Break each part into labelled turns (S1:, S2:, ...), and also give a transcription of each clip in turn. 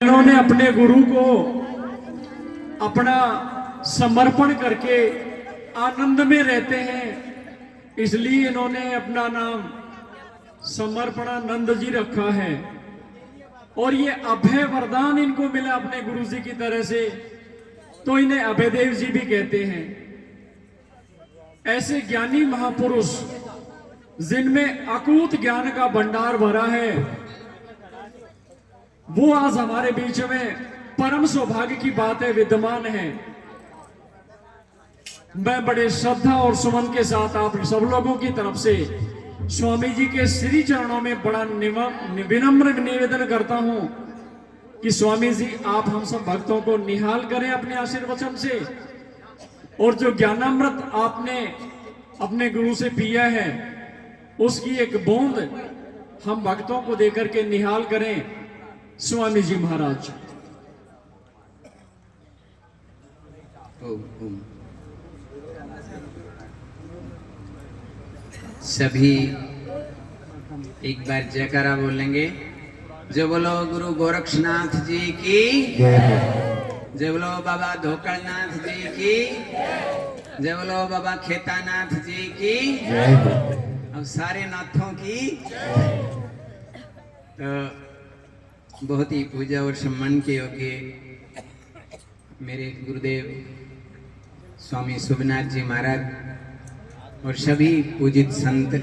S1: इन्होंने अपने गुरु को अपना समर्पण करके आनंद में रहते हैं, इसलिए इन्होंने अपना नाम समर्पणानंद जी रखा है। और ये अभय वरदान इनको मिला अपने गुरु जी की तरह से, तो इन्हें अभयदेव जी भी कहते हैं। ऐसे ज्ञानी महापुरुष जिनमें अकूत ज्ञान का भंडार भरा है, वो आज हमारे बीच में परम सौभाग्य की बात है, विद्यमान है। मैं बड़े श्रद्धा और सुमन के साथ आप सब लोगों की तरफ से स्वामी जी के श्री चरणों में बड़ा विनम्र निवेदन करता हूं कि स्वामी जी आप हम सब भक्तों को निहाल करें अपने आशीर्वचन से, और जो ज्ञानामृत आपने अपने गुरु से पिया है उसकी एक बूंद हम भक्तों को देकर के निहाल करें। स्वामी जी महाराज।
S2: सभी एक बार जयकारा बोलेंगे। जो बोलो गुरु गोरक्षनाथ जी की, जय बोलो बाबा धोकड़नाथ जी की, जय बोलो बाबा खेतानाथ जी की, अब सारे नाथों की। तो बहुत ही पूजा और सम्मान के योग्य मेरे गुरुदेव स्वामी शुभनाथ जी महाराज और सभी पूजित संत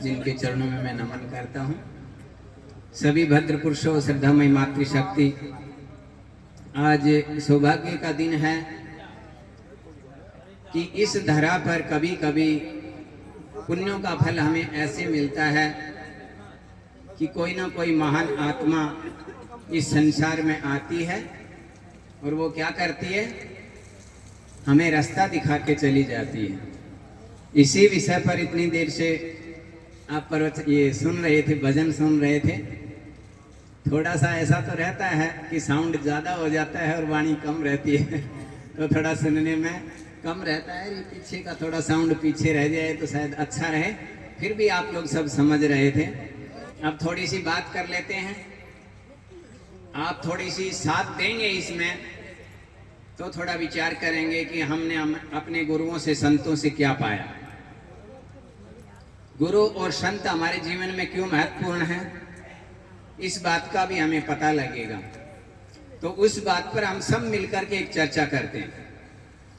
S2: जिनके चरणों में मैं नमन करता हूँ, सभी भद्र पुरुषों, श्रद्धामयी मातृशक्ति, आज सौभाग्य का दिन है कि इस धरा पर कभी कभी पुण्यों का फल हमें ऐसे मिलता है कि कोई ना कोई महान आत्मा इस संसार में आती है और वो क्या करती है, हमें रास्ता दिखा के चली जाती है। इसी विषय पर इतनी देर से आप ये सुन रहे थे, भजन सुन रहे थे। थोड़ा सा ऐसा तो रहता है कि साउंड ज़्यादा हो जाता है और वाणी कम रहती है, तो थोड़ा सुनने में कम रहता है। ये पीछे का थोड़ा साउंड पीछे रह जाए तो शायद अच्छा रहे। फिर भी आप लोग सब समझ रहे थे। अब थोड़ी सी बात कर लेते हैं, आप थोड़ी सी साथ देंगे इसमें तो थोड़ा विचार करेंगे कि हमने अपने गुरुओं से, संतों से क्या पाया। गुरु और संत हमारे जीवन में क्यों महत्वपूर्ण है, इस बात का भी हमें पता लगेगा। तो उस बात पर हम सब मिलकर के एक चर्चा करते हैं।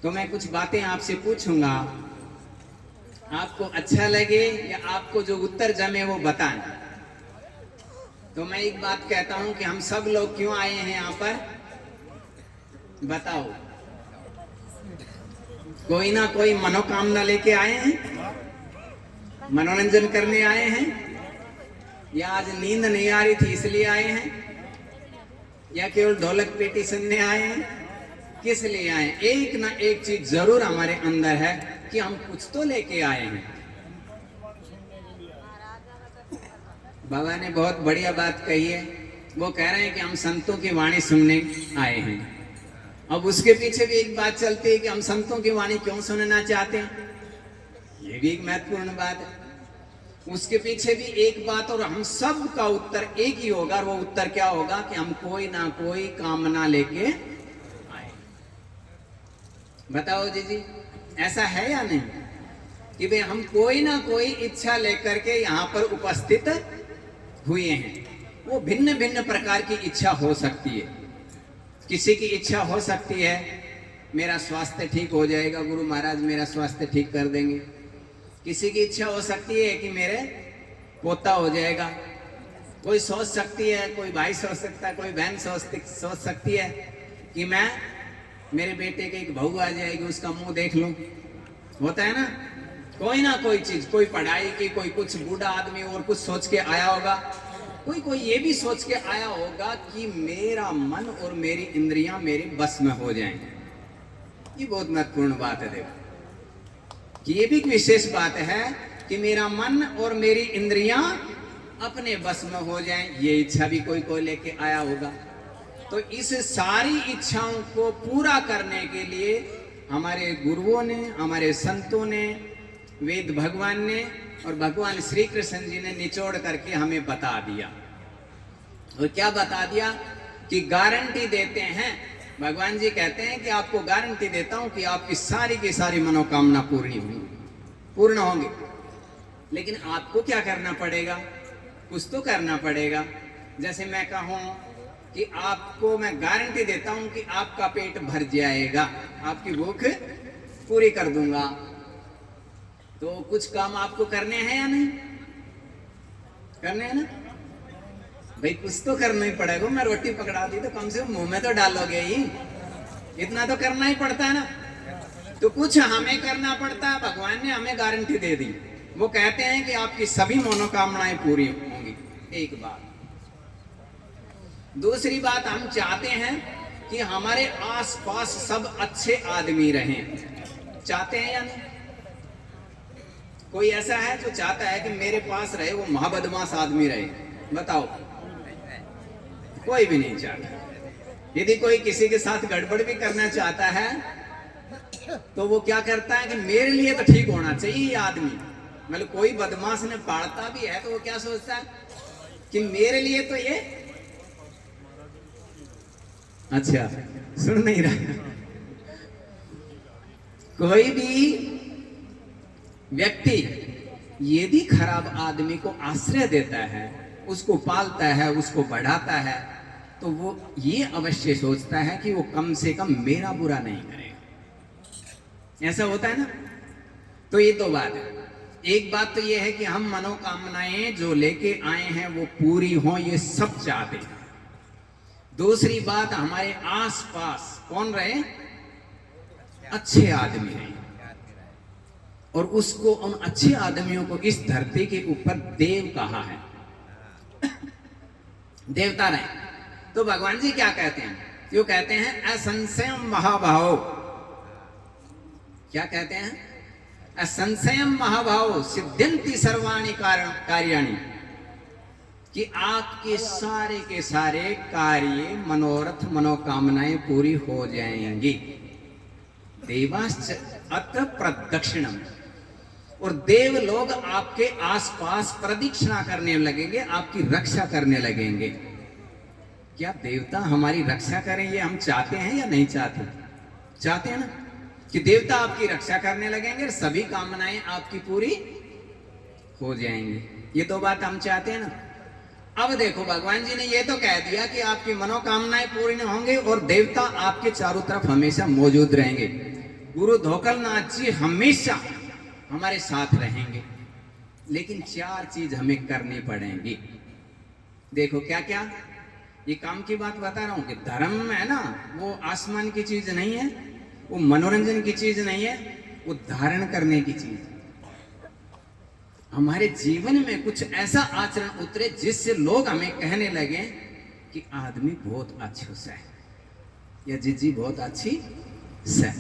S2: तो मैं कुछ बातें आपसे पूछूंगा, आपको अच्छा लगे या आपको जो उत्तर जमे वो बताएं। तो मैं एक बात कहता हूं कि हम सब लोग क्यों आए हैं यहाँ पर, बताओ। कोई ना कोई मनोकामना लेके आए हैं, मनोरंजन करने आए हैं, या आज नींद नहीं आ रही थी इसलिए आए हैं, या केवल ढोलक पेटी सुनने आए हैं, किस लिए आए? एक ना एक चीज जरूर हमारे अंदर है कि हम कुछ तो लेके आए हैं। बाबा ने बहुत बढ़िया बात कही है। वो कह रहे हैं कि हम संतों की वाणी सुनने आए हैं। अब उसके पीछे भी एक बात चलती है कि हम संतों की वाणी क्यों सुनना चाहते हैं, ये भी एक महत्वपूर्ण बात है। उसके पीछे भी एक बात, और हम सब का उत्तर एक ही होगा, और वो उत्तर क्या होगा कि हम कोई ना कोई कामना लेके आए। बताओ जी, ऐसा है या नहीं कि भाई हम कोई ना कोई इच्छा लेकर के यहाँ पर उपस्थित हुए हैं। वो भिन्न भिन्न प्रकार की इच्छा हो सकती है। किसी की इच्छा हो सकती है मेरा स्वास्थ्य ठीक हो जाएगा, गुरु महाराज मेरा स्वास्थ्य ठीक कर देंगे। किसी की इच्छा हो सकती है कि मेरे पोता हो जाएगा। कोई सोच सकती है, कोई भाई सोच सकता है, कोई बहन सोच सकती है कि मैं, मेरे बेटे के एक बहू आ जाएगी, उसका मुंह देख लूं। होता है ना, कोई ना कोई चीज, कोई पढ़ाई की, कोई कुछ, बूढ़ा आदमी और कुछ सोच के आया होगा, कोई ये भी सोच के आया होगा कि मेरा मन और मेरी इंद्रियां मेरे बस में हो जाएं। ये बहुत महत्वपूर्ण बात है। देखो कि ये भी एक विशेष बात है कि मेरा मन और मेरी इंद्रियां अपने बस में हो जाएं। ये इच्छा भी कोई लेके आया होगा। तो इस सारी इच्छाओं को पूरा करने के लिए हमारे गुरुओं ने, हमारे संतों ने, वेद भगवान ने और भगवान श्री कृष्ण जी ने निचोड़ करके हमें बता दिया। और क्या बता दिया कि गारंटी देते हैं, भगवान जी कहते हैं कि आपको गारंटी देता हूं कि आपकी सारी की सारी मनोकामना पूर्ण होंगी। लेकिन आपको क्या करना पड़ेगा? कुछ तो करना पड़ेगा। जैसे मैं कहूं कि आपको मैं गारंटी देता हूं कि आपका पेट भर जाएगा, आपकी भूख पूरी कर दूंगा, तो कुछ काम आपको करने हैं या नहीं? करने हैं ना भाई, कुछ तो करना ही पड़ेगा। मैं रोटी पकड़ा दी तो कम से कम मुंह में तो डालोगे ही, इतना तो करना ही पड़ता है ना। तो कुछ हमें करना पड़ता है, भगवान ने हमें गारंटी दे दी। वो कहते हैं कि आपकी सभी मनोकामनाएं पूरी होंगी। एक बात। दूसरी बात, हम चाहते हैं कि हमारे आसपास सब अच्छे आदमी रहें। चाहते हैं या नहीं? कोई ऐसा है जो चाहता है कि मेरे पास रहे वो महाबदमाश आदमी रहे? बताओ, कोई भी नहीं चाहता। यदि कोई किसी के साथ गड़बड़ भी करना चाहता है तो वो क्या करता है कि मेरे लिए तो ठीक होना चाहिए ये आदमी। मतलब कोई बदमाश ने पाड़ता भी है तो वो क्या सोचता है कि मेरे लिए तो ये अच्छा सुन नहीं रहा। कोई भी व्यक्ति यदि खराब आदमी को आश्रय देता है, उसको पालता है, उसको बढ़ाता है, तो वो ये अवश्य सोचता है कि वो कम से कम मेरा बुरा नहीं करेगा। ऐसा होता है ना। तो ये दो बात है। एक बात तो ये है कि हम मनोकामनाएं जो लेके आए हैं वो पूरी हों, ये सब चाहते हैं। दूसरी बात, हमारे आसपास कौन रहे? अच्छे आदमी रहे, और उसको, उन अच्छे आदमियों को इस धरती के ऊपर देव कहा है, देवता रहे। तो भगवान जी क्या कहते हैं? वो कहते हैं असंशयम महाभाव। क्या कहते हैं? असंशयम महाभाव सिद्ध्यन्ति सर्वाणि कार्याणि, कि आपके सारे के सारे कार्य, मनोरथ, मनोकामनाएं पूरी हो जाएंगी। देवाश्च अत्र प्रदक्षिणम, और देव लोग आपके आसपास प्रदक्षिणा करने लगेंगे, आपकी रक्षा करने लगेंगे। क्या देवता हमारी रक्षा करें ये हम चाहते हैं या नहीं चाहते? चाहते हैं ना, कि देवता आपकी रक्षा करने लगेंगे और सभी कामनाएं आपकी पूरी हो जाएंगी। ये दो बात हम चाहते हैं ना। अब देखो, भगवान जी ने ये तो कह दिया कि आपकी मनोकामनाएं पूरी न होंगे और देवता आपके चारों तरफ हमेशा मौजूद रहेंगे। गुरु धोकलनाथ जी हमेशा हमारे साथ रहेंगे। लेकिन चार चीज हमें करनी पड़ेंगी। देखो क्या क्या, ये काम की बात बता रहा हूं कि धर्म है ना, वो आसमान की चीज नहीं है, वो मनोरंजन की चीज नहीं है, वो धारण करने की चीज। हमारे जीवन में कुछ ऐसा आचरण उतरे जिससे लोग हमें कहने लगे कि आदमी बहुत अच्छा है या जीजी बहुत अच्छी है।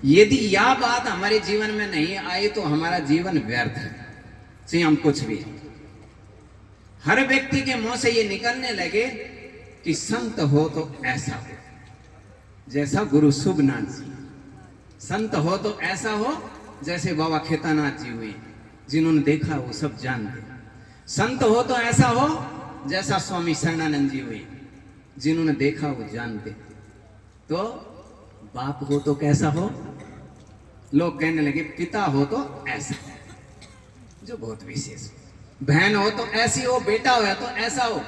S2: यदि यह बात हमारे जीवन में नहीं आई तो हमारा जीवन व्यर्थ है, चाहे हम कुछ भी। हर व्यक्ति के मुंह से ये निकलने लगे कि संत हो तो ऐसा हो, जैसा गुरु शुभनाथ जी। संत हो तो ऐसा हो जैसे बाबा खेतानाथ जी हुए, जिन्होंने देखा वो सब जानते। संत हो तो ऐसा हो जैसा स्वामी शरणानंद जी हुए, जिन्होंने देखा वो जानते। तो बाप हो तो कैसा हो? लोग कहने लगे पिता हो तो ऐसा, जो बहुत विशेष हो। बहन हो तो ऐसी हो, बेटा हो तो ऐसा हो,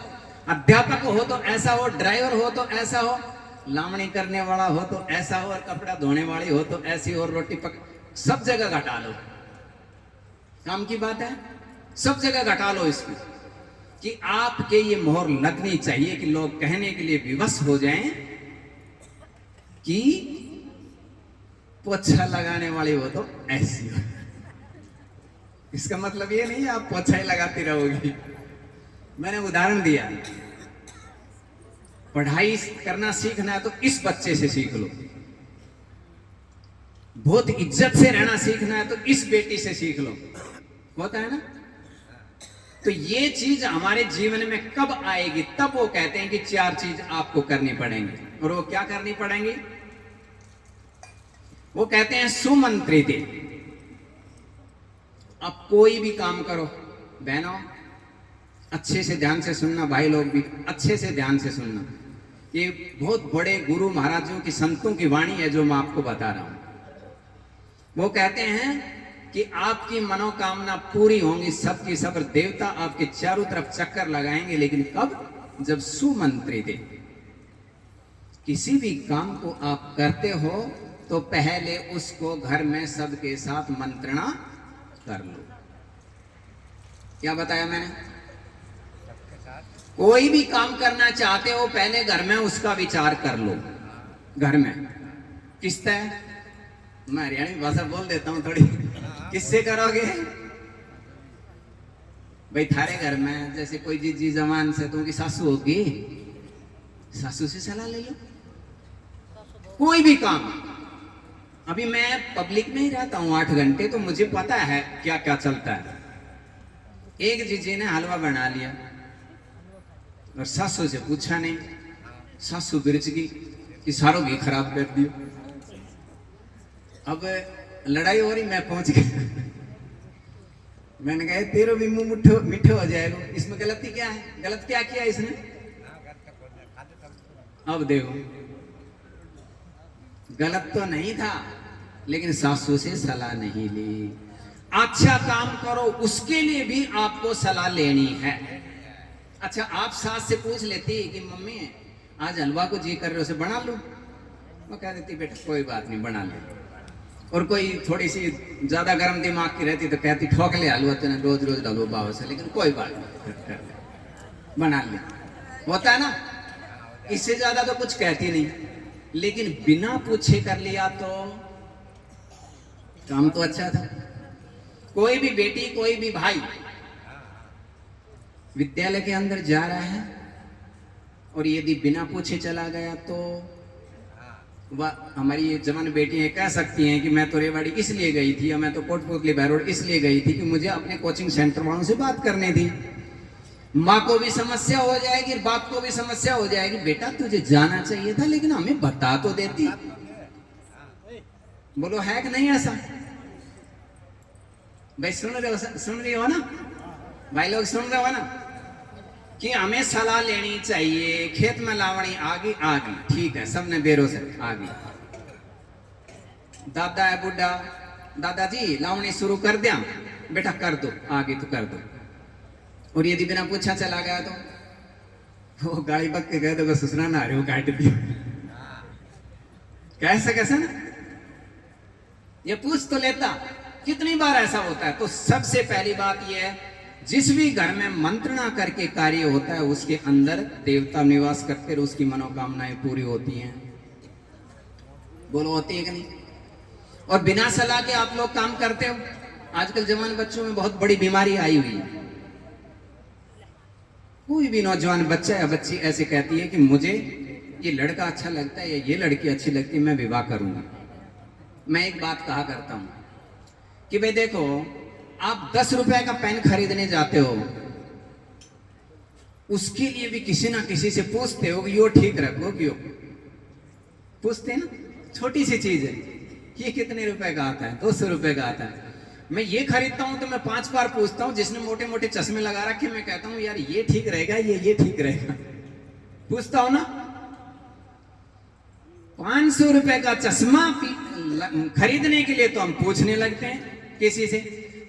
S2: अध्यापक हो तो ऐसा हो, ड्राइवर हो तो ऐसा हो, लावणी करने वाला हो तो ऐसा हो, और कपड़ा धोने वाली हो तो ऐसी हो, और रोटी पक, सब जगह घटा लो। काम की बात है, सब जगह घटा लो इसको, कि आपके ये मोहर लगनी चाहिए कि लोग कहने के लिए विवश हो जाएं कि पोछा लगाने वाली हो तो ऐसी हो। इसका मतलब ये नहीं है आप पोछा ही लगाती रहोगी। मैंने उदाहरण दिया, पढ़ाई करना सीखना है तो इस बच्चे से सीख लो, बहुत इज्जत से रहना सीखना है तो इस बेटी से सीख लो। होता है ना। तो ये चीज हमारे जीवन में कब आएगी? तब वो कहते हैं कि चार चीज आपको करनी पड़ेंगी। और वो क्या करनी पड़ेंगी? वो कहते हैं सुमंत्रित। अब कोई भी काम करो बहनों, अच्छे से ध्यान से सुनना, भाई लोग भी अच्छे से ध्यान से सुनना। ये बहुत बड़े गुरु महाराजों की, संतों की वाणी है जो मैं आपको बता रहा हूं। वो कहते हैं कि आपकी मनोकामना पूरी होंगी सबकी सब, देवता आपके चारों तरफ चक्कर लगाएंगे, लेकिन कब? जब सुमंत्रित है। किसी भी काम को आप करते हो तो पहले उसको घर में सबके साथ मंत्रणा कर लो। क्या बताया मैंने? कोई भी काम करना चाहते हो पहले घर में उसका विचार कर लो। घर में किस तरह, मैं हरियाणी भाषा बोल देता हूं थोड़ी, किससे करोगे भाई? थारे घर में जैसे कोई जी जवान से, तो उनकी सासू होगी, सासू से सलाह ले लो। कोई भी काम, अभी मैं पब्लिक में ही रहता हूं 8 घंटे, तो मुझे पता है क्या क्या चलता है। एक जीजी ने हलवा बना लिया और सासू से पूछा नहीं, सासू बिरच गई कि सारों घी खराब कर दियो। अब लड़ाई हो रही, मैं पहुंच गया। मैंने कहा तेरे भी मुंह मीठे हो जाएगा, इसमें गलती क्या है? गलत क्या किया इसने? अब देखो, गलत तो नहीं था, लेकिन सासू से सलाह नहीं ली। अच्छा काम करो उसके लिए भी आपको सलाह लेनी है। अच्छा, आप सास से पूछ लेती कि मम्मी आज हलवा को जी कर रहे हो, उसे बना लो। वो कह देती बेटा कोई बात नहीं, बना ले। और कोई थोड़ी सी ज्यादा गर्म दिमाग की रहती तो कहती ठोक ले हलवा, तो रोज रोज डालो बाबा से, लेकिन कोई बात नहीं, बना ले। होता है ना, इससे ज्यादा तो कुछ कहती नहीं, लेकिन बिना पूछे कर लिया तो काम तो अच्छा था। कोई भी बेटी, कोई भी भाई विद्यालय के अंदर जा रहा है और यदि बिना पूछे चला गया तो वह, हमारी ये जवान बेटी है, कह सकती हैं कि मैं तो रेवाड़ी इसलिए गई थी, या मैं तो कोटपुतली बहरोड इसलिए गई थी कि मुझे अपने कोचिंग सेंटर वालों से बात करनी थी। माँ को भी समस्या हो जाएगी, बाप को भी समस्या हो जाएगी। बेटा तुझे जाना चाहिए था, लेकिन हमें बता तो देती। बोलो है कि नहीं ऐसा? भाई सुन रहे हो ना भाई लोग, सुन रहे हो ना कि हमें सलाह लेनी चाहिए। खेत में लावणी आ गई, ठीक है, सबने बेरों से आ गई। दादा है बुढ़ा, दादाजी लावणी शुरू कर दिया, बेटा कर दो, आ गई तो कर दो। और यदि बिना पूछा चला गया तो वो गाड़ी बक के गए तो ससुरा ना रहे हो, काट दिया। कैसे ना, ये पूछ तो लेता। कितनी बार ऐसा होता है? तो सबसे पहली बात यह है, जिस भी घर में मंत्रणा करके कार्य होता है उसके अंदर देवता निवास करते हैं, उसकी मनोकामनाएं पूरी होती हैं। बोलो होती है कि नहीं? और बिना सलाह के आप लोग काम करते हो। आजकल जवान बच्चों में बहुत बड़ी बीमारी आई हुई है। कोई भी नौजवान बच्चा या बच्ची ऐसे कहती है कि मुझे ये लड़का अच्छा लगता है या ये लड़की अच्छी लगती है, मैं विवाह करूंगा। मैं एक बात कहा करता हूं कि भाई देखो, आप 10 रुपए का पेन खरीदने जाते हो, उसके लिए भी किसी ना किसी से पूछते हो कि यो ठीक रखो, क्यों पूछते हैं ना? छोटी सी चीज है, ये कितने रुपए का आता है? 200 रुपए का आता है। मैं ये खरीदता हूं तो मैं 5 बार पूछता हूं। जिसने मोटे मोटे चश्मे लगा रखे, मैं कहता हूं यार ये ठीक रहेगा, ये ठीक रहेगा, पूछता हूं ना। 500 रुपए का चश्मा खरीदने के लिए तो हम पूछने लगते हैं किसी से।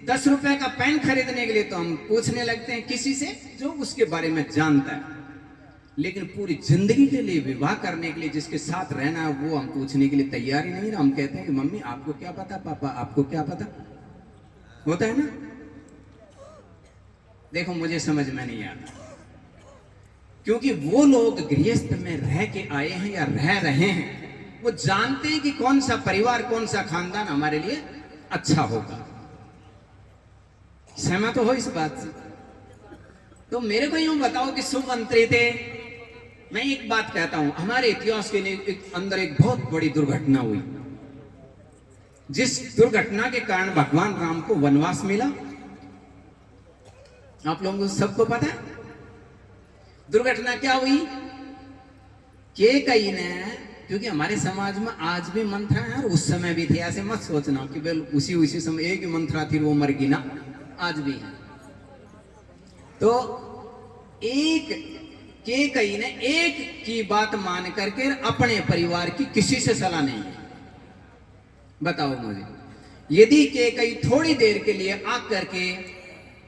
S2: 10 रुपए का पेन खरीदने के लिए तो हम पूछने लगते हैं किसी से जो उसके बारे में जानता है। लेकिन पूरी जिंदगी के लिए, विवाह करने के लिए, जिसके साथ रहना है, वो हम पूछने के लिए तैयार ही नहीं। हम कहते हैं कि मम्मी आपको क्या पता, पापा आपको क्या पता। होता है ना? देखो मुझे समझ में नहीं आता, क्योंकि वो लोग गृहस्थ में रह के आए हैं या रह रहे हैं, वो जानते हैं कि कौन सा परिवार, कौन सा खानदान हमारे लिए अच्छा होगा। सहमत हो इस बात से? तो मेरे को यूं बताओ कि सुमंत्रित थे। मैं एक बात कहता हूं, हमारे इतिहास के अंदर एक बहुत बड़ी दुर्घटना हुई, जिस दुर्घटना के कारण भगवान राम को वनवास मिला। आप लोगों को सबको पता है दुर्घटना क्या हुई? कई ने, क्योंकि हमारे समाज में आज भी मंत्रा है और उस समय भी थे, ऐसे मत सोचना कि बिल उसी समय एक ही मंत्रा थी वो मर गई ना, आज भी है। तो एक कि कई ने एक की बात मान करके अपने परिवार की किसी से सलाह नहीं है। बताओ मुझे, यदि के कई थोड़ी देर के लिए आ करके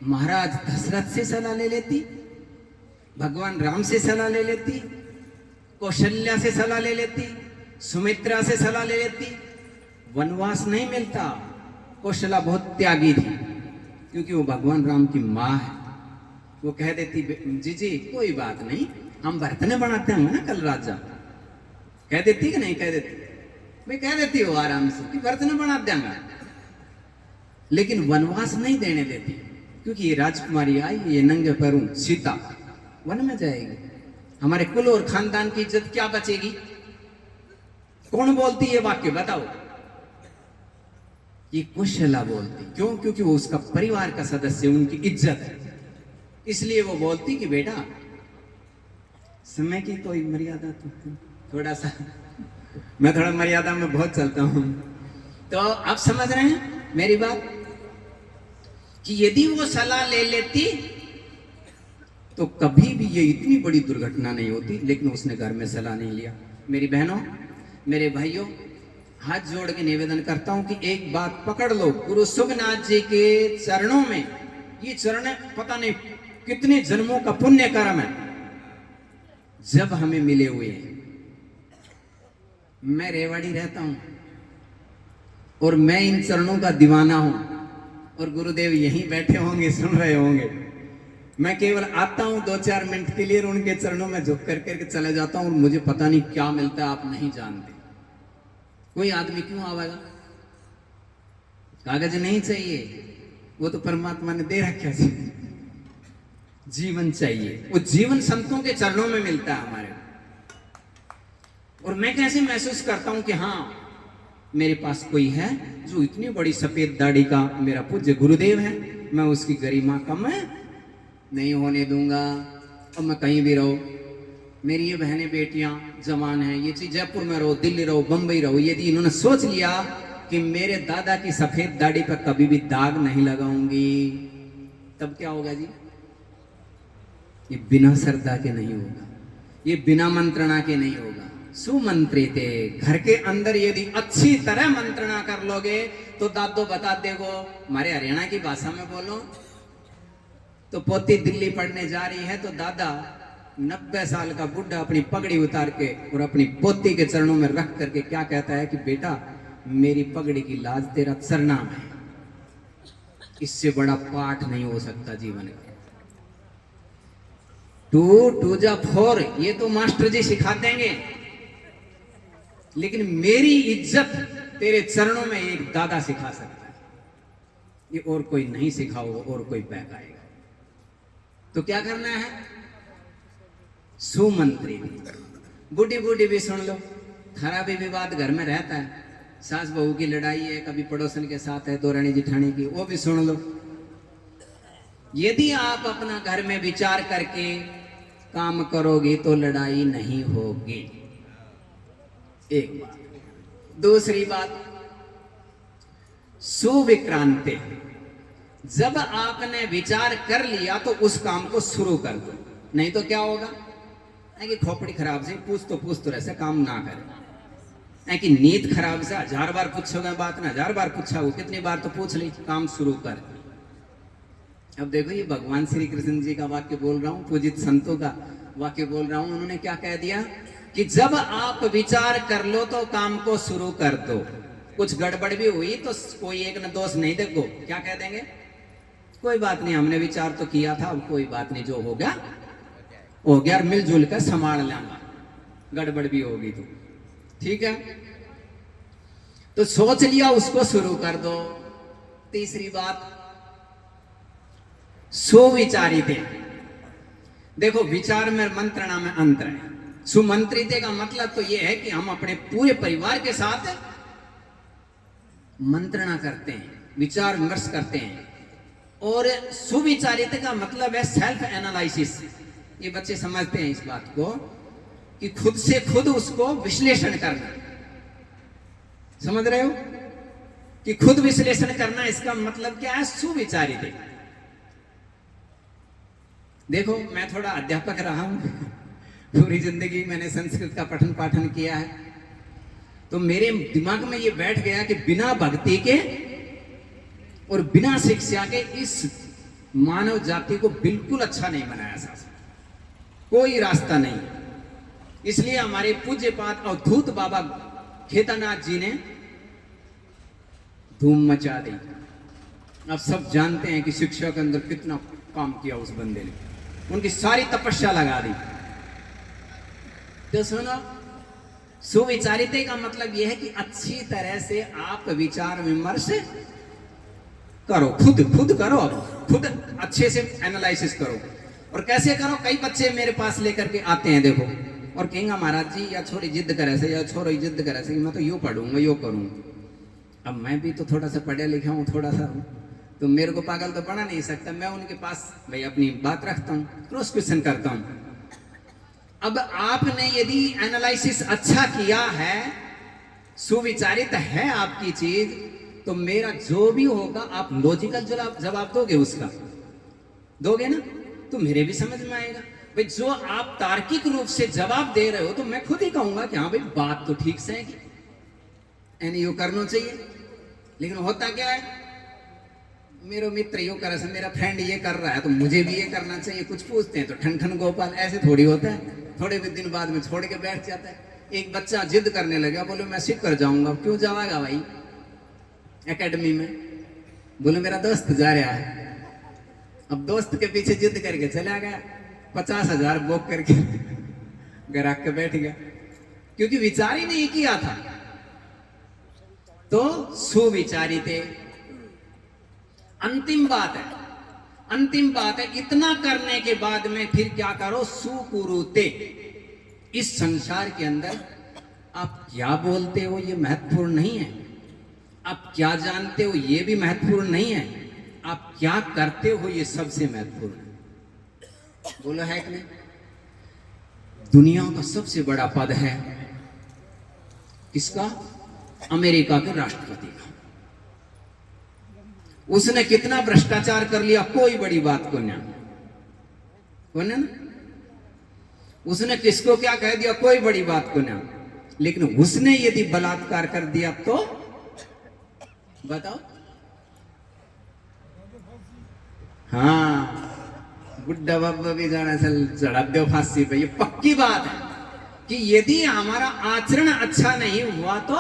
S2: महाराज दशरथ से सलाह ले लेती, भगवान राम से सलाह ले लेती, कौशल्या से सलाह ले लेती, सुमित्रा से सलाह ले लेती, वनवास नहीं मिलता। कौशल्या बहुत त्यागी थी, क्योंकि वो भगवान राम की माँ है। वो कह देती, जी कोई बात नहीं, हम बर्तने बनाते हैं ना कल रात जा। कह देती कि नहीं कह देती? मैं कह देती हूँ आराम से कि बर्तने बना देंगे, लेकिन वनवास नहीं देने देती, क्योंकि ये राजकुमारी आई, ये नंगे पैरों सीता वन में जाएगी, हमारे कुल और खानदान की इज्जत क्या बचेगी? कौन बोलती ये वाक्य बताओ? ये कौशल्या बोलती। क्यों? क्योंकि वो उसका परिवार का सदस्य, उनकी इज्जत है, इसलिए वो बोलती कि बेटा समय की कोई मर्यादा तो थोड़ा सा, मैं थोड़ा मर्यादा में बहुत चलता हूं। तो आप समझ रहे हैं मेरी बात, कि यदि वो सलाह ले लेती तो कभी भी ये इतनी बड़ी दुर्घटना नहीं होती, लेकिन उसने घर में सलाह नहीं लिया। मेरी बहनों, मेरे भाइयों, हाथ जोड़ के निवेदन करता हूं कि एक बात पकड़ लो, गुरु सुखनाथ जी के चरणों में, ये चरण पता नहीं कितने जन्मों का पुण्य कर्म है जब हमें मिले हुए हैं। मैं रेवाड़ी रहता हूं और मैं इन चरणों का दीवाना हूं, और गुरुदेव यहीं बैठे होंगे, सुन रहे होंगे। मैं केवल आता हूं 2-4 मिनट के लिए और उनके चरणों में झुक करके चले जाता हूं, और मुझे पता नहीं क्या मिलता है, आप नहीं जानते। कोई आदमी क्यों आवेगा? कागज नहीं चाहिए, वो तो परमात्मा ने दे रखा है। जीवन चाहिए, वो जीवन संतों के चरणों में मिलता है हमारे। और मैं कैसे महसूस करता हूं कि हाँ, मेरे पास कोई है जो इतनी बड़ी सफेद दाढ़ी का मेरा पूज्य गुरुदेव है, मैं उसकी गरिमा कम नहीं होने दूंगा। और मैं कहीं भी रहो, मेरी ये बहनें बेटियां जवान हैं, ये चीज जयपुर में रहो, दिल्ली रहो, बंबई रहो, यदि इन्होंने सोच लिया कि मेरे दादा की सफेद दाढ़ी पर कभी भी दाग नहीं लगाऊंगी, तब क्या होगा जी? ये बिना श्रद्धा के नहीं होगा, ये बिना मंत्रणा के नहीं होगा। सुमंत्रिते, घर के अंदर यदि अच्छी तरह मंत्रणा कर लोगे तो दादो बता देगो। हमारे हरियाणा की भाषा में बोलो तो पोती दिल्ली पढ़ने जा रही है, तो दादा 90 साल का बुढ़ा अपनी पगड़ी उतार के और अपनी पोती के चरणों में रख करके क्या कहता है कि बेटा, मेरी पगड़ी की लाज तेरा सरनाम है। इससे बड़ा पाठ नहीं हो सकता जीवन का। 2 जा 4 ये तो मास्टर जी सिखा देंगे, लेकिन मेरी इज्जत तेरे चरणों में एक दादा सिखा सकता है। ये और कोई नहीं सिखाओ, और कोई पैक आएगा। तो क्या करना है? सुमंत्री। बूढ़ी बूढ़ी भी सुन लो, थारा भी विवाद घर में रहता है, सास बहू की लड़ाई है, कभी पड़ोसन के साथ है, दौरानी जिठानी की, वो भी सुन लो। यदि आप अपना घर में विचार करके काम करोगे तो लड़ाई नहीं होगी। एक बात। दूसरी बात, सुविक्रांति। जब आपने विचार कर लिया तो उस काम को शुरू कर दो, नहीं तो क्या होगा? कि खोपड़ी खराब से पूछ तो ऐसे काम ना करे, कि नींद खराब से 1000 बार पूछोगे बात ना, 1000 बार पूछा हो, कितनी बार तो पूछ ली, काम शुरू कर। अब देखो, ये भगवान श्री कृष्ण जी का वाक्य बोल रहा हूं, पूजित संतों का वाक्य बोल रहा हूं। उन्होंने क्या कह दिया कि जब आप विचार कर लो तो काम को शुरू कर दो। कुछ गड़बड़ भी हुई तो कोई एक न दोष नहीं देखो, क्या कह देंगे? कोई बात नहीं, हमने विचार तो किया था, अब कोई बात नहीं, जो हो गया हो गया, मिलजुल कर संभाल लेंगे, गड़बड़ भी होगी तो ठीक है। तो सोच लिया, उसको शुरू कर दो। तीसरी बात, सुविचारित। देखो, विचार में मंत्रणा में अंतर है। सुमंत्रित का मतलब तो यह है कि हम अपने पूरे परिवार के साथ मंत्रणा करते हैं, विचार विमर्श करते हैं। और सुविचारित का मतलब है सेल्फ एनालिसिस। ये बच्चे समझते हैं इस बात को कि खुद से खुद उसको विश्लेषण करना। समझ रहे हो कि खुद विश्लेषण करना, इसका मतलब क्या है? सुविचारित। देखो, मैं थोड़ा अध्यापक रहा हूं पूरी जिंदगी मैंने संस्कृत का पठन पाठन किया है, तो मेरे दिमाग में ये बैठ गया कि बिना भक्ति के और बिना शिक्षा के इस मानव जाति को बिल्कुल अच्छा नहीं बनाया जा सकता, कोई रास्ता नहीं। इसलिए हमारे पूज्यपाद अवधूत बाबा खेतानाथ जी ने धूम मचा दी। अब सब जानते हैं कि शिक्षा के अंदर कितना काम किया उस बंदे ने, उनकी सारी तपस्या लगा दी। तो सुनो, सुविचारिते का मतलब यह है कि अच्छी तरह से आप विचार विमर्श करो, खुद करो, खुद अच्छे से एनालिसिस करो। और कैसे करो? कई बच्चे मेरे पास लेकर के आते हैं, देखो, और कहेंगे महाराज जी या छोरी जिद करे से या छोरो जिद करे से मैं तो यूं पढ़ूंगा यूं करूंगा। अब मैं भी तो थोड़ा सा पढ़ा लिखा हूँ, थोड़ा सा हूँ, तो मेरे को पागल तो बना नहीं सकता। मैं उनके पास भाई अपनी बात रखता हूँ, क्रॉस क्वेश्चन करता हूँ। अब आपने यदि एनालिसिस अच्छा किया है, सुविचारित है आपकी चीज, तो मेरा जो भी होगा आप लॉजिकल जवाब दोगे, उसका दोगे ना, तो मेरे भी समझ में आएगा। भाई जो आप तार्किक रूप से जवाब दे रहे हो तो मैं खुद ही कहूंगा कि हाँ भाई बात तो ठीक से है कि यानी यो करना चाहिए। लेकिन होता क्या है, मेरा मित्र यो कर रहा है, मेरा फ्रेंड ये कर रहा है तो मुझे भी ये करना चाहिए। कुछ पूछते हैं तो ठन ठन गोपाल, ऐसे थोड़ी होता है। थोड़े भी दिन बाद में छोड़ के बैठ जाता है। एक बच्चा जिद करने लगा, बोले मैं सीख कर जाऊंगा। क्यों जाएगा भाई एकेडमी में? बोले मेरा दोस्त जा रहा है। अब दोस्त के पीछे जिद करके चला गया, 50,000 बुक करके घर आके बैठ गया, क्योंकि विचार ही नहीं किया था। तो सुविचारिते अंतिम बात है, अंतिम बात है। इतना करने के बाद में फिर क्या करो? सुकुरुते। इस संसार के अंदर आप क्या बोलते हो ये महत्वपूर्ण नहीं है, आप क्या जानते हो ये भी महत्वपूर्ण नहीं है, आप क्या करते हो ये सबसे महत्वपूर्ण है। बोलो है कि नहीं? दुनिया का सबसे बड़ा पद है किसका? अमेरिका के राष्ट्रपति का। उसने कितना भ्रष्टाचार कर लिया, कोई बड़ी बात को ना, ना उसने किसको क्या कह दिया, कोई बड़ी बात को ना। लेकिन उसने यदि बलात्कार कर दिया तो बताओ। हाँ, बुढ़ा बाबा भी जाना चढ़ा दो फांसी पे। ये पक्की बात है कि यदि हमारा आचरण अच्छा नहीं हुआ तो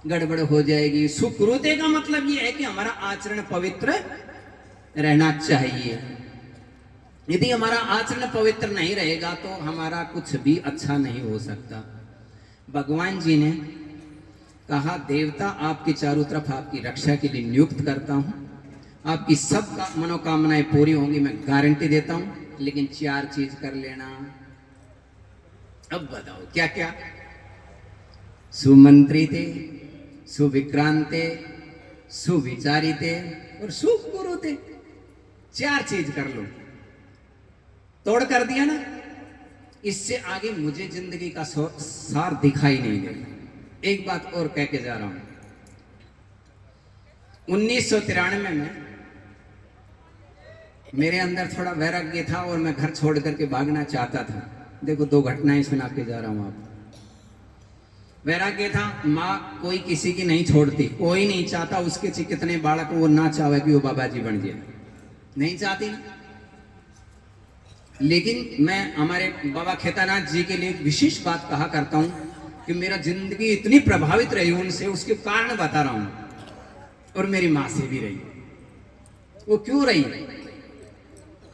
S2: गड़बड़ हो जाएगी। सुकृते का मतलब ये है कि हमारा आचरण पवित्र रहना चाहिए। यदि हमारा आचरण पवित्र नहीं रहेगा तो हमारा कुछ भी अच्छा नहीं हो सकता। भगवान जी ने कहा, देवता आपके चारों तरफ आपकी रक्षा के लिए नियुक्त करता हूं, आपकी सब मनोकामनाएं पूरी होंगी, मैं गारंटी देता हूं। लेकिन 4 चीज कर लेना। अब बताओ क्या क्या? सुमंत्रिते, सुविक्रांते, सुविचारिते और सुकुरुते। 4 चीज कर लो। तोड़ कर दिया ना, इससे आगे मुझे जिंदगी का सार दिखाई नहीं देगा। एक बात और कह के जा रहा हूं, 1993 में मेरे अंदर थोड़ा वैराग्य था और मैं घर छोड़ करके भागना चाहता था। देखो 2 घटनाएं सुना के जा रहा हूं आप। वैराग्य था, माँ कोई किसी की नहीं छोड़ती, कोई नहीं चाहता उसके कितने बालक वो ना चाहे कि वो बाबा जी बन जाए, नहीं चाहती। लेकिन मैं हमारे बाबा खेतानाथ जी के लिए एक विशेष बात कहा करता हूं कि मेरा जिंदगी इतनी प्रभावित रही उनसे, उसके कारण बता रहा हूं। और मेरी माँ से भी रही। वो क्यों रही?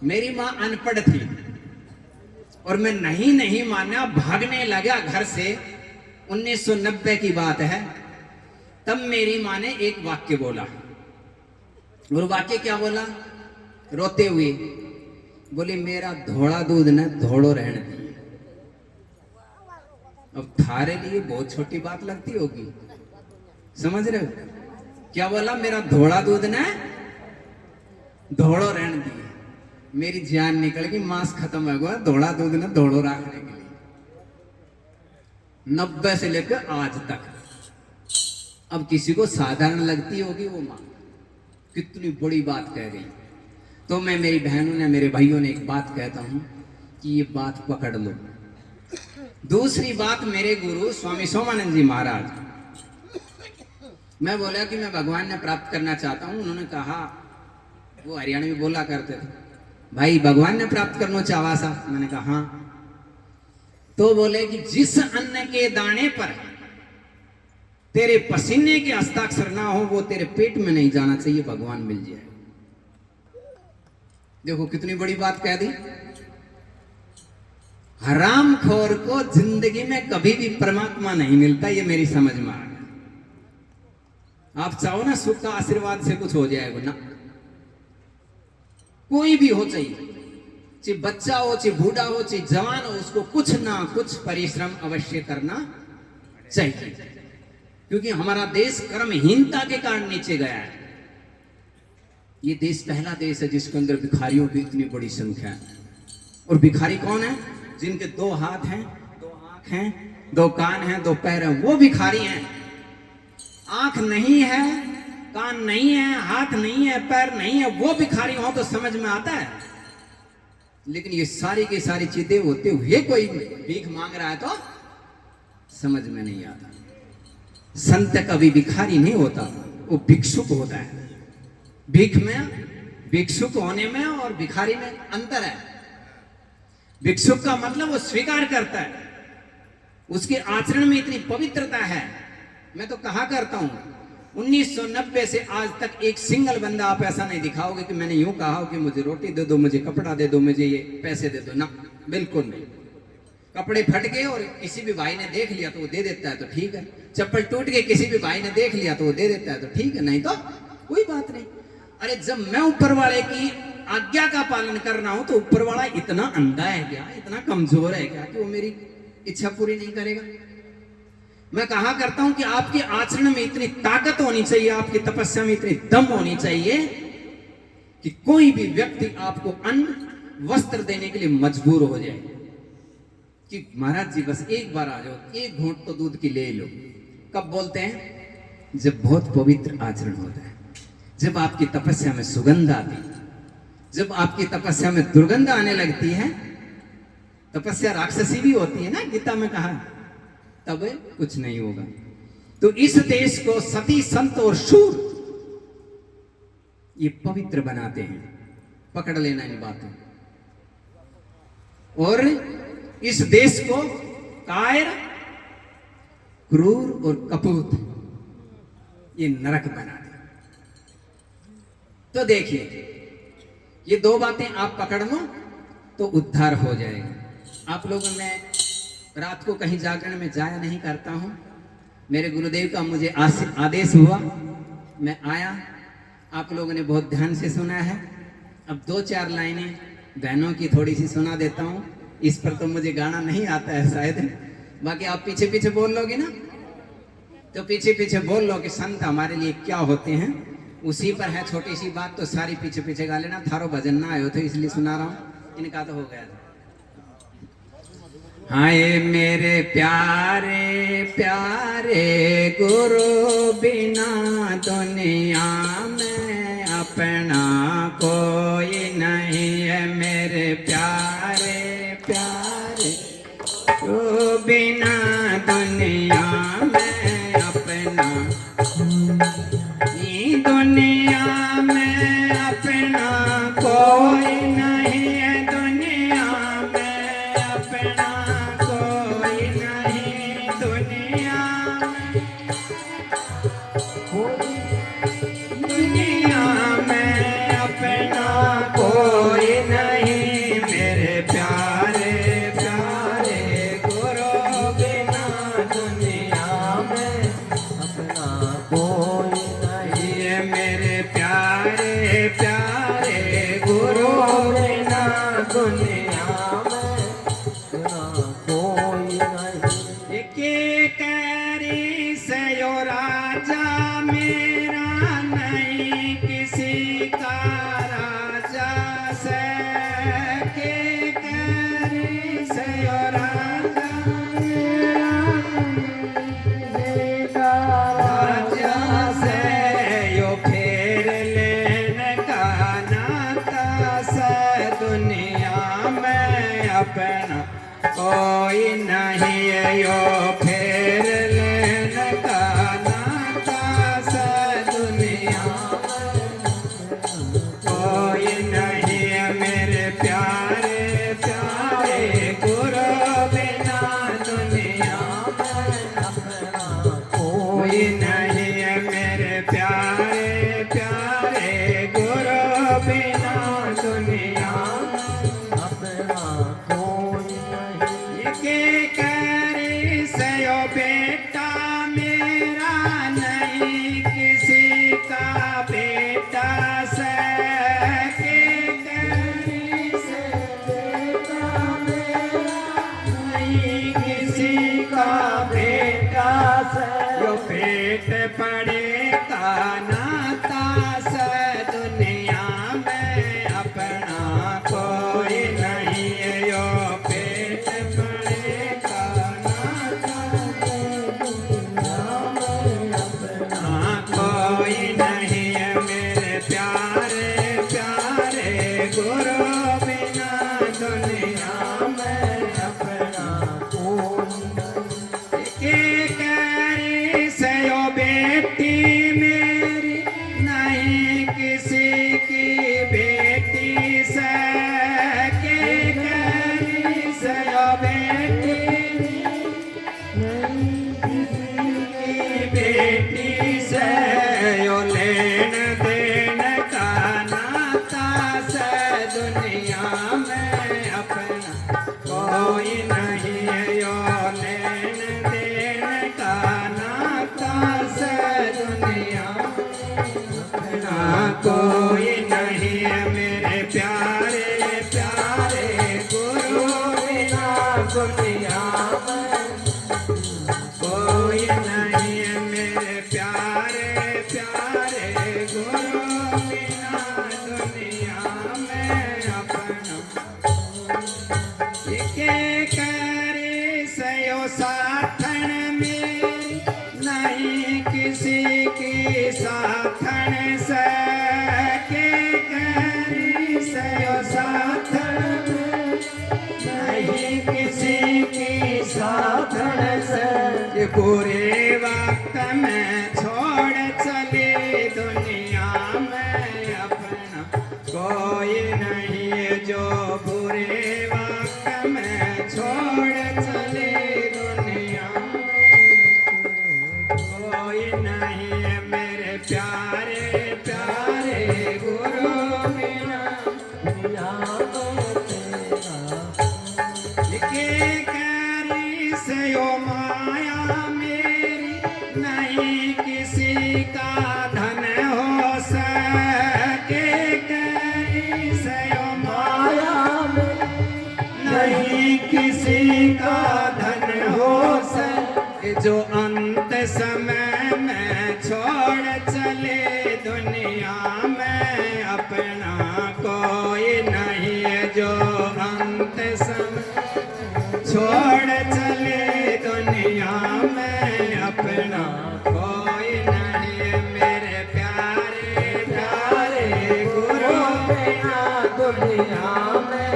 S2: मेरी माँ अनपढ़ थी और मैं नहीं माना, भागने लगा घर से। 1990 की बात है। तब मेरी माँ ने एक वाक्य बोला, और वाक्य क्या बोला? रोते हुए बोली, मेरा धोड़ा दूध न धोड़ो रहने दिए। अब थारे लिए बहुत छोटी बात लगती होगी, समझ रहे हो? क्या बोला? मेरा धोड़ा दूध न धोड़ो रहने दिए। मेरी जान निकल गई, मांस खत्म हो गया, धोड़ा दूध न धोड़ो रखने के लिए। 90 से लेकर आज तक। अब किसी को साधारण लगती होगी वो मां, कितनी बड़ी बात कह गई। तो मैं मेरी बहनों ने, मेरे भाइयों ने एक बात कहता हूं कि ये बात पकड़ लो। दूसरी बात, मेरे गुरु स्वामी सोमानंद जी महाराज, मैं बोला कि मैं भगवान ने प्राप्त करना चाहता हूं। उन्होंने कहा, वो हरियाणा में बोला करते थे, भाई भगवान ने प्राप्त करना चाहा सा? मैंने कहा हाँ। तो बोले कि जिस अन्न के दाने पर तेरे पसीने के हस्ताक्षर ना हो वो तेरे पेट में नहीं जाना चाहिए, भगवान मिल जाए। देखो कितनी बड़ी बात कह दी। हरामखोर को जिंदगी में कभी भी परमात्मा नहीं मिलता, ये मेरी समझ में आ गया। आप चाहो ना सुख का आशीर्वाद से कुछ हो जाएगा ना, कोई भी हो, चाहे बच्चा हो, चाहे बूढ़ा हो, चाहे जवान हो, उसको कुछ ना कुछ परिश्रम अवश्य करना चाहिए, क्योंकि हमारा देश कर्महीनता के कारण नीचे गया है। ये देश पहला देश है जिसके अंदर भिखारियों की इतनी बड़ी संख्या है। और भिखारी कौन है? जिनके 2 हाथ हैं, 2 आंख हैं, 2 कान हैं, 2 पैर हैं, वो भिखारी हैं। आंख नहीं है, कान नहीं है, हाथ नहीं है, पैर नहीं है, वो भिखारी हो तो समझ में आता है। लेकिन ये सारी की सारी चीजें होते हुए कोई भीख मांग रहा है तो समझ में नहीं आता। संत कभी भिखारी नहीं होता, वो भिक्षुक होता है। भीख में, भिक्षुक होने में और भिखारी में अंतर है। भिक्षुक का मतलब वो स्वीकार करता है, उसके आचरण में इतनी पवित्रता है। मैं तो कहा करता हूं 1990 से आज तक एक सिंगल बंदा आप ऐसा नहीं दिखाओगे कि मैंने यूं कहा हो कि मुझे रोटी दे दो, मुझे कपड़ा दे दो, मुझे ये पैसे दे दो, ना, बिल्कुल नहीं। कपड़े फट गए और किसी भी भाई ने देख लिया तो वो दे देता है तो ठीक है। चप्पल टूट गई, किसी भी भाई ने देख लिया तो वो दे देता है तो ठीक है, नहीं तो कोई बात नहीं। अरे जब मैं ऊपर वाले की आज्ञा का पालन कर रहा हूं तो ऊपर वाला इतना अंधा है क्या, इतना कमजोर है क्या कि वो मेरी इच्छा पूरी नहीं करेगा? मैं कहा करता हूं कि आपके आचरण में इतनी ताकत होनी चाहिए, आपकी तपस्या में इतनी दम होनी चाहिए कि कोई भी व्यक्ति आपको अन्न वस्त्र देने के लिए मजबूर हो जाए कि महाराज जी बस एक बार आ जाओ, एक घूंट तो दूध की ले लो। कब बोलते हैं? जब बहुत पवित्र आचरण होता है, जब आपकी तपस्या में सुगंध आती है, जब आपकी तपस्या में दुर्गंध आने लगती है। तपस्या राक्षसी भी होती है ना, गीता में कहा, तब कुछ नहीं होगा। तो इस देश को सती, संत और शूर ये पवित्र बनाते हैं। पकड़ लेना इन बातों। और इस देश को कायर, क्रूर और कपूत ये नरक बना दे। तो देखिए, ये 2 बातें आप पकड़ लो तो उद्धार हो जाएगा। आप लोगों में रात को कहीं जागरण में जाया नहीं करता हूं। मेरे गुरुदेव का मुझे आदेश हुआ, मैं आया। आप लोगों ने बहुत ध्यान से सुना है। अब 2-4 लाइनें बहनों की थोड़ी सी सुना देता हूं। इस पर तो मुझे गाना नहीं आता है शायद, बाकी आप पीछे पीछे बोल लोगे ना, तो पीछे पीछे बोल लो कि संत हमारे लिए क्या होते हैं। उसी पर है छोटी सी बात, तो सारी पीछे पीछे गा लेना। थारो भजन ना आयो तो इसलिए सुना रहा हूं, इनका तो हो गया। हाय मेरे प्यारे प्यारे गुरु, बिना दुनिया में अपना कोई नहीं है। मेरे प्यारे प्यारे गुरु, बिना दुनिया में अपना, दुनिया में अपना कोई नहीं है। दुनिया में अपना कोई नहीं। दुनिया में अपना कोई नहीं। मेरे प्यारे प्यारे गुरु, बिना दुनिया में अपना कोई नहीं। मेरे प्यारे प्यारे गुरु, बिना दुनिया में अपना कोई नहीं। के कैरी से यो राजा मेरा नहीं किसी का राजा से। के कैरी से यो राजा मेरा नहीं का राजा से। यो फेर लेने का नाता से। दुनिया में अपना कोई कोई नहीं है मेरे प्यारे प्यारे गुरु बिना दुनिया
S3: अपना कोई नहीं।
S2: के करे सयो बेटा मेरा नहीं किसी का बेटा सके करे
S3: से बेटा मेरा
S2: नहीं किसी का बेटा
S3: से
S2: यो पेट पड़ेगा नाता से दुनिया में अपना कोई नहीं है यो पेट पड़ेगा नाता अपना कोई नहीं है मेरे प्यारे प्यारे गुरु बिना दुनिया में
S3: अपना कोई नहीं।
S2: के करे सयो बेटी मेरी नहीं किसी की बेटी सके करे सयो बेटी
S3: नहीं किसी
S2: की बेटी से यो लेन देन का नाता से दुनिया में अपना कोई नहीं है यो लेन देन का नाता से दुनिया अपना कोई नहीं है मेरे प्यारे प्यारे गुरु बिना दुनिया में कोई नहीं है मेरे प्यारे प्यारे गुरु बिना दुनिया में अपना के करे सयो साथन मेरी नहीं किसी की साथन सके करे सयो साथन नहीं किसी की साथन से ये पूरे वक्त में छोड़ चले दुनिया में अपना कोई नहीं है जो बुरे वक्त में छोड़ चले दुनिया कोई नहीं है मेरे प्यारे प्यारे गुरु बिना
S3: दुनिया में तेरा
S2: के करी सयो माया मेरी नहीं किसी का धन हो सके करी सयो माया
S3: माया में
S2: नहीं किसी का धन हो सके जो अंत समय में छोड़ चले दुनिया में अपना कोई नहीं है जो अंत समय छोड़ चले दुनिया में अपना कोई नहीं है मेरे प्यारे प्यारे गुरु
S3: बिना दुनिया में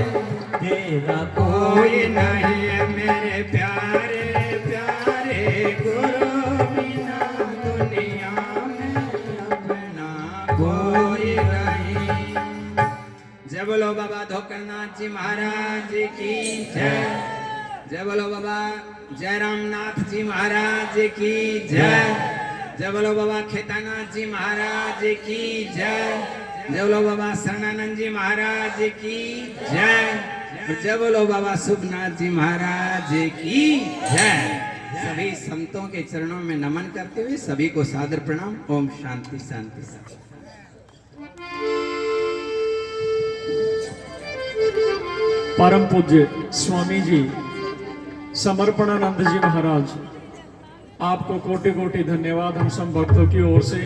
S3: तेरा
S2: कोई नहीं है मेरे प्यारे प्यारे गुरु बिना दुनिया में अपना कोई नहीं। जय बोलो बाबा धोकरनाथ जी महाराज की जय। जय बोलो बाबा जयरामनाथ जी महाराज की जय। जय बोलो बाबा खेतानाथ जी महाराज की जय। जय बोलो बाबा शरणानंद जी महाराज की जय। जय बोलो बाबा शुभनाथ जी महाराज की जय। सभी संतों के चरणों में नमन करते हुए सभी को सादर प्रणाम। ओम शांति शांति शांति।
S1: परम पूज्य स्वामी जी समर्पणानंद जी महाराज, आपको कोटि कोटि धन्यवाद हम सब भक्तों की ओर से।